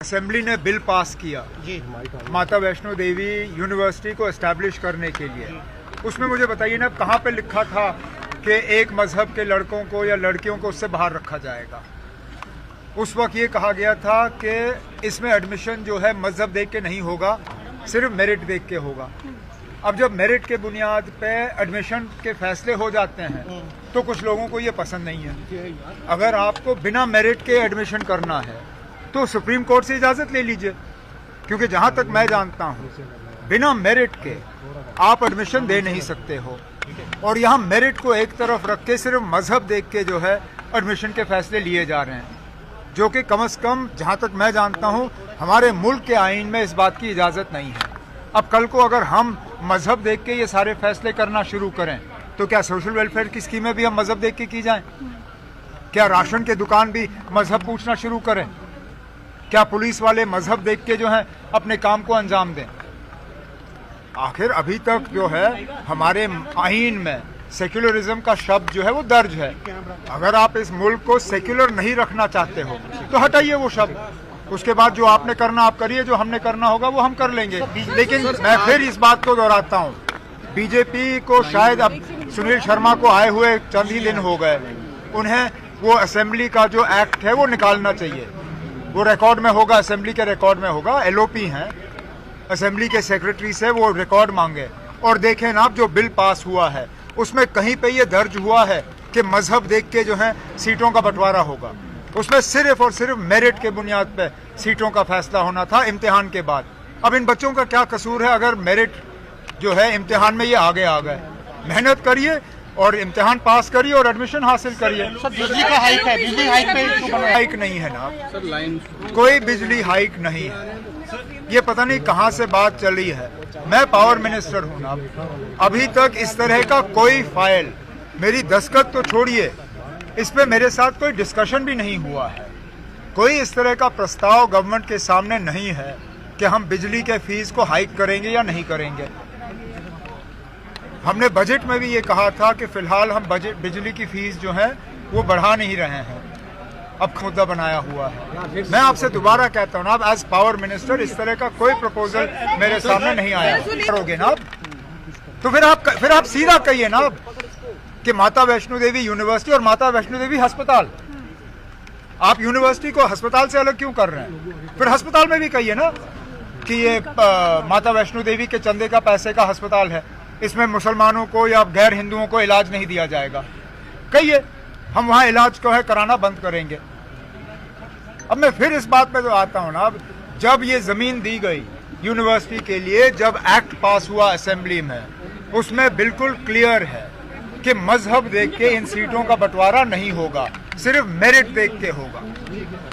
Assembly ने bill pass किया माता वैष्णो देवी यूनिवर्सिटी को एस्टैब्लिश करने के लिए। उसमें मुझे बताइए ना, कहाँ पे लिखा था कि एक मजहब के लड़कों को या लड़कियों को उससे बाहर रखा जाएगा। उस वक्त ये कहा गया था कि इसमें एडमिशन जो है मजहब देख के नहीं होगा, सिर्फ मेरिट देख के होगा। अब जब मेरिट के बुनियाद पे एडमिशन के फैसले हो जाते हैं तो कुछ लोगों को ये पसंद नहीं है। अगर आपको बिना मेरिट के एडमिशन करना है तो सुप्रीम कोर्ट से इजाज़त ले लीजिए, क्योंकि जहां तक मैं जानता हूं बिना मेरिट के आप एडमिशन दे नहीं सकते हो। और यहां मेरिट को एक तरफ रख के सिर्फ मजहब देख के जो है एडमिशन के फैसले लिए जा रहे हैं, जो कि कम से कम जहां तक मैं जानता हूं हमारे मुल्क के आईन में इस बात की इजाज़त नहीं है। अब कल को अगर हम मजहब देख के ये सारे फैसले करना शुरू करें तो क्या सोशल वेलफेयर की स्कीमें भी हम मजहब देख के की जाएं? क्या राशन के दुकान भी मजहब पूछना शुरू करें? क्या पुलिस वाले मजहब देख के जो है अपने काम को अंजाम दें? आखिर अभी तक जो है हमारे आईन में सेक्युलरिज्म का शब्द जो है वो दर्ज है। अगर आप इस मुल्क को सेक्युलर नहीं रखना चाहते हो तो हटाइए वो शब्द। उसके बाद जो आपने करना आप करिए, जो हमने करना होगा वो हम कर लेंगे। लेकिन मैं फिर इस बात को दोहराता हूँ, बीजेपी को शायद अब सुनील शर्मा को आए हुए चंद ही दिन हो गए, उन्हें वो असेंबली का जो एक्ट है वो निकालना चाहिए। वो रिकॉर्ड में होगा, असेंबली के रिकॉर्ड में होगा। एलओपी हैं, असेंबली के सेक्रेटरी से वो रिकॉर्ड मांगे और देखें ना, जो बिल पास हुआ है उसमें कहीं पे ये दर्ज हुआ है कि मजहब देख के जो है सीटों का बंटवारा होगा। उसमें सिर्फ और सिर्फ मेरिट के बुनियाद पे सीटों का फैसला होना था इम्तिहान के बाद। अब इन बच्चों का क्या कसूर है अगर मेरिट जो है इम्तिहान में ये आगे आ गए? मेहनत करिए और इम्तिहान पास करिए और एडमिशन हासिल करिए। सर, बिजली का हाइक है, बिजली हाइक पे हाइक नहीं है ना सर, कोई बिजली हाइक नहीं है। ये पता नहीं कहाँ से बात चली है। मैं पावर मिनिस्टर हूँ ना, अभी तक इस तरह का कोई फाइल, मेरी दस्तखत तो छोड़िए, इस पे मेरे साथ कोई डिस्कशन भी नहीं हुआ है। कोई इस तरह का प्रस्ताव गवर्नमेंट के सामने नहीं है कि हम बिजली के फीस को हाइक करेंगे या नहीं करेंगे। हमने बजट में भी ये कहा था कि फिलहाल हम बिजली की फीस जो है वो बढ़ा नहीं रहे हैं। अब मुद्दा बनाया हुआ है। मैं आपसे दोबारा कहता हूँ ना, अब एज पावर मिनिस्टर इस तरह का कोई प्रपोजल मेरे सामने नहीं आया। करोगे ना तो फिर आप सीधा कहिए ना कि माता वैष्णो देवी यूनिवर्सिटी और माता वैष्णो देवी अस्पताल। आप यूनिवर्सिटी को अस्पताल से अलग क्यों कर रहे हैं? फिर अस्पताल में भी कहिए ना कि ये माता वैष्णो देवी के चंदे का पैसे का अस्पताल है, इसमें मुसलमानों को या गैर हिंदुओं को इलाज नहीं दिया जाएगा। कहिए हम वहां इलाज को है कराना बंद करेंगे। अब मैं फिर इस बात पे तो आता हूं ना, अब जब ये जमीन दी गई यूनिवर्सिटी के लिए, जब एक्ट पास हुआ असेंबली में, उसमें बिल्कुल क्लियर है कि मजहब देख के इन सीटों का बंटवारा नहीं होगा, सिर्फ मेरिट देख के होगा।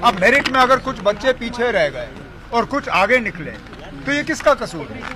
अब मेरिट में अगर कुछ बच्चे पीछे रह गए और कुछ आगे निकले तो ये किसका कसूर है?